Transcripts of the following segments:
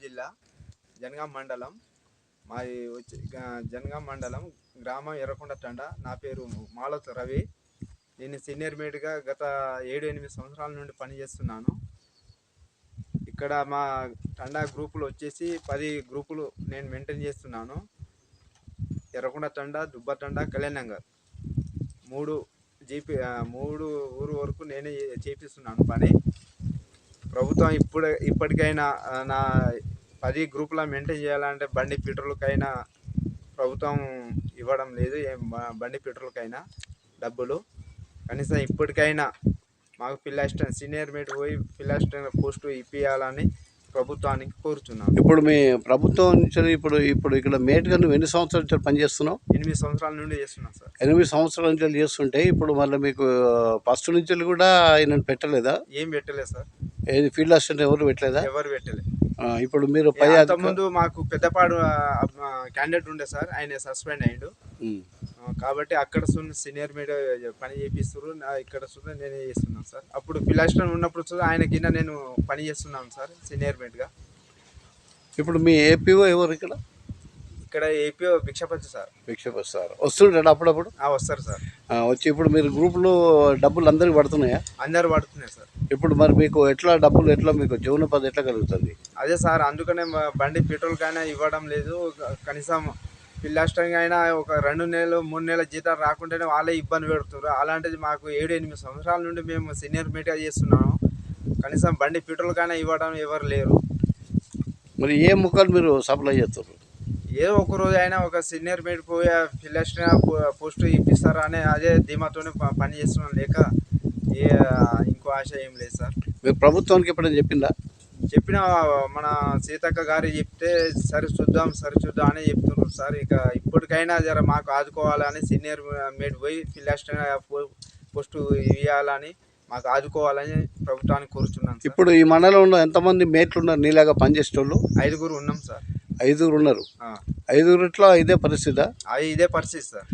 జిల్లా జనగాం మండలం మాది వచ్చి జనగాం మండలం గ్రామం ఎర్రకొండ తండ. నా పేరు మాలత్ రవి. నేను సీనియర్ మేట్గా గత 7-8 సంవత్సరాల నుండి పనిచేస్తున్నాను. ఇక్కడ మా తండా గ్రూపులు వచ్చేసి 10 గ్రూపులు నేను మెయింటైన్ చేస్తున్నాను. ఎర్రకొండ తండ, దుబ్బ తండ, కళ్యాణంగర్ 3 ఊరు వరకు నేనే చేపిస్తున్నాను పని. ప్రభుత్వం ఇప్పటికైనా నా 10 గ్రూపుల మెయింటైన్ చేయాలంటే బండి పెట్రోల్కైనా ప్రభుత్వం ఇవ్వడం లేదు. బండి పెట్రోల్కైనా డబ్బులు కనీసం ఇప్పటికైనా మాకు ఫీల్డ్ అసిస్టెంట్ సీనియర్ మేట్ పోయి ఫీల్డ్ అసిస్టెంట్ పోస్టు ఇప్పించాలని ప్రభుత్వానికి కోరుచున్నాను. ఇప్పుడు మీ ప్రభుత్వం నుంచి ఇప్పుడు ఇక్కడ మేట్గా నువ్వు ఎన్ని సంవత్సరాల నుంచి పనిచేస్తున్నావు? 8 సంవత్సరాల నుండి చేస్తున్నాను సార్. 8 సంవత్సరాల నుంచి చేస్తుంటే ఇప్పుడు మళ్ళీ మీకు ఫస్ట్ నుంచి కూడా ఆయన పెట్టలేదా? ఏం పెట్టలేదు సార్. ఏది ఫీల్డ్ అసిస్టెంట్ ఎవరు పెట్టలేదా? ఎవరు పెట్టలేదు. ఇప్పుడు మీరు ముందు మాకు పెద్దపాడు క్యాండిడేట్ ఉండే సార్, ఆయన సస్పెండ్ అయ్యిండు. కాబట్టి అక్కడ సీనియర్ మీద పని చేపిస్తారు, ఇక్కడ నేనే చేస్తున్నాను సార్. అప్పుడు ఫీల్డ్ అసిస్టెంట్ ఉన్నప్పుడు ఆయన కింద నేను పని చేస్తున్నాను సార్ సీనియర్ మేట్గా. ఇప్పుడు మీ ఏపీఓ ఎవరు ఇక్కడ APO Bhikshapathi sir. Bhikshapathi sir వస్తుంటాడు అప్పుడప్పుడు? వస్తారు సార్. వచ్చి ఇప్పుడు మీరు గ్రూప్లో డబ్బులు అందరికి పడుతున్నాయా? అందరు పడుతున్నాయి సార్. ఇప్పుడు మరి మీకు డబ్బులు మీకు జీవనోపాధి ఎట్లా కలుగుతుంది? అదే సార్, అందుకనే బండి పెట్రోల్కైనా ఇవ్వడం లేదు. కనీసం ఫీల్డ్ అసిస్టెంట్ అయినా ఒక 2 నెలలు 3 నెలల జీతాలు రాకుంటేనే వాళ్ళే ఇబ్బంది పెడుతున్నారు. అలాంటిది మాకు 7-8 సంవత్సరాల నుండి మేము సీనియర్ మేట్గా చేస్తున్నాము. కనీసం బండి పెట్రోల్కైనా ఇవ్వడం ఎవరు లేరు. మరి ఏ ముక్కలు మీరు సప్లై చేస్తారు? ఏదో ఒక రోజు అయినా ఒక సీనియర్ మేట్ పోయి ఫీల్డ్ అసిస్టెంట్ పోస్ట్ ఇప్పిస్తారా అనే అదే ధీమాతోనే పని చేస్తున్నాం. లేక ఇంకో ఆశ ఏం లేదు సార్. మీరు ప్రభుత్వానికి ఎప్పుడైనా చెప్పిన మన సీతక్క గారు చెప్తే సరి చూద్దాం అని చెప్తున్నారు సార్. ఇక ఇప్పటికైనా జర మాకు ఆదుకోవాలని సీనియర్ మేట్ పోయి ఫీల్డ్ అసిస్టెంట్ పోస్టు ఇవ్వాలని మాకు ఆదుకోవాలని ప్రభుత్వానికి కోరుచున్నాను. ఇప్పుడు ఈ మండలంలో ఎంతమంది మేట్లు ఉన్నారు నీలాగా పనిచేసే వాళ్ళు? 5 ఉన్నాం సార్. 5 ఉన్నారు. 5 ఇట్లా ఇదే పరిస్థితి? ఇదే పరిస్థితి సార్.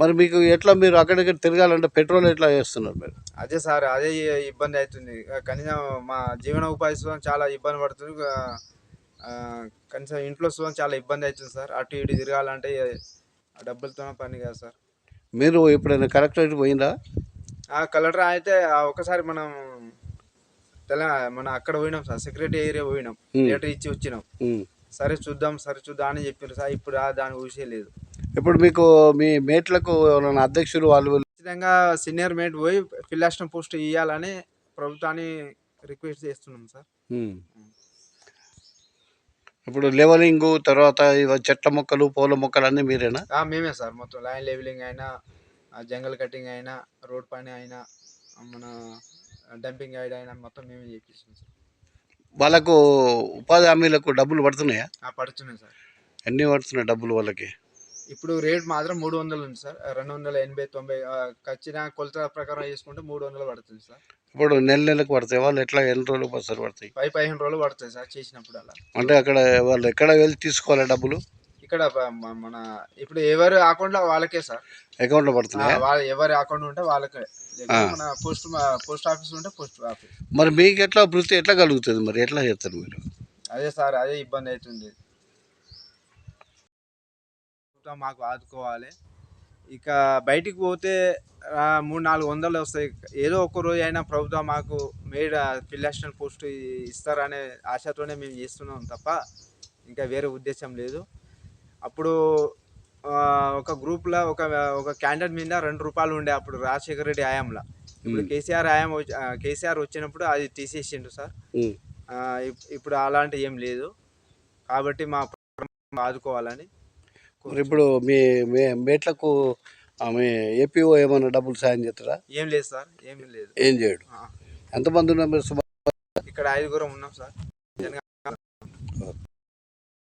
మరి మీకు ఎట్లా మీరు అక్కడికి తిరగాలంటే పెట్రోల్ ఎట్లా చేస్తున్నారు మీరు? అదే సార్, అదే ఇబ్బంది అవుతుంది. కనీసం మా జీవన ఉపాధి చాలా ఇబ్బంది పడుతుంది. కనీసం ఇంట్లో చాలా ఇబ్బంది అవుతుంది సార్. అటు ఇటు తిరగాలంటే డబ్బులతోనే పని కదా సార్. మీరు ఎప్పుడైనా కలెక్టరేట్ పోయిందా? కలెక్టర్ అయితే ఒకసారి మనం అక్కడ పోయినాం సార్, సెక్రటరీ ఏరియా పోయినాం, లెటర్ ఇచ్చి వచ్చినాం. సరే చూద్దాం అని చెప్పారు సార్. ఇప్పుడు దాని ఊసే లేదు. ఇప్పుడు మీకు మీ మేట్లకు అధ్యక్షులు వాళ్ళు ఖచ్చితంగా సీనియర్ మేట్ పోయి ఫీల్డ్ అసిస్టెంట్ పోస్ట్ ఇవ్వాలని ప్రభుత్వాన్ని రిక్వెస్ట్ చేస్తున్నాం సార్. ఇప్పుడు లెవెలింగ్ తర్వాత చెట్ల మొక్కలు పూల మొక్కలు అన్నీ మీరేనా? మేమే సార్. మొత్తం లైన్ లెవెలింగ్ అయినా, జంగల్ కటింగ్ అయినా, రోడ్ పని అయినా, మన డంపింగ్ యార్డ్ అయినా మొత్తం మేమే చేపిస్తాం సార్. వాళ్ళకు ఉపాధి హామీలకు డబ్బులు పడుతున్నాయా? పడుతున్నాయి సార్. ఎన్ని పడుతున్నాయి డబ్బులు వాళ్ళకి? ఇప్పుడు రేట్ మాత్రం 300 ఉంది సార్. 280-90 ఖచ్చితంగా కొలత ప్రకారం వేసుకుంటే 300 పడుతుంది సార్. ఇప్పుడు నెలకు పడతాయి? వాళ్ళు ఎట్లా ఎన్ని రోజులు ఒకసారి పడతాయి? 15 రోజులు పడుతుంది సార్ చేసినప్పుడు. అలా అంటే అక్కడ వాళ్ళు ఎక్కడ వెళ్ళి తీసుకోవాలి డబ్బులు? ఇక్కడ మన ఇప్పుడు ఎవరి అకౌంట్లో వాళ్ళకే సార్. అకౌంట్లో పడుతున్నాయి? ఎవరి అకౌంట్ ఉంటే వాళ్ళకే. మన పోస్ట్ ఆఫీస్ ఉంటే పోస్ట్ ఆఫీస్. మరి మీకు ఎట్లా వృత్తి ఎట్లా కలుగుతుంది? మరి ఎట్లా చేస్తారు మీరు? అదే సార్, అదే ఇబ్బంది అవుతుంది. మాకు ఆదుకోవాలి. ఇక బయటికి పోతే 300-400 వస్తాయి. ఏదో ఒక రోజు అయినా ప్రభుత్వం మాకు ఫీల్డ్ అసిస్టెంట్ పోస్ట్ ఇస్తారనే ఆశతోనే మేము చేస్తున్నాం తప్ప ఇంకా వేరే ఉద్దేశం లేదు. అప్పుడు ఒక గ్రూప్లో ఒక క్యాండిడేట్ మీద ₹2 ఉండే అప్పుడు రాజశేఖర రెడ్డి హయాంలో. ఇప్పుడు కేసీఆర్ వచ్చినప్పుడు అది తీసేసిండు సార్. ఇప్పుడు అలాంటి ఏం లేదు. కాబట్టి మా ఆదుకోవాలని. ఇప్పుడు మీ మేట్లకు ఆమె ఏపీఓ ఏమైనా డబ్బులు సాయం చేస్తారా? ఏం లేదు సార్, ఏమీ లేదు. ఏం చేయడు. ఎంతమంది ఉన్నారు మీరు? ఇక్కడ 5 ఉన్నాం సార్.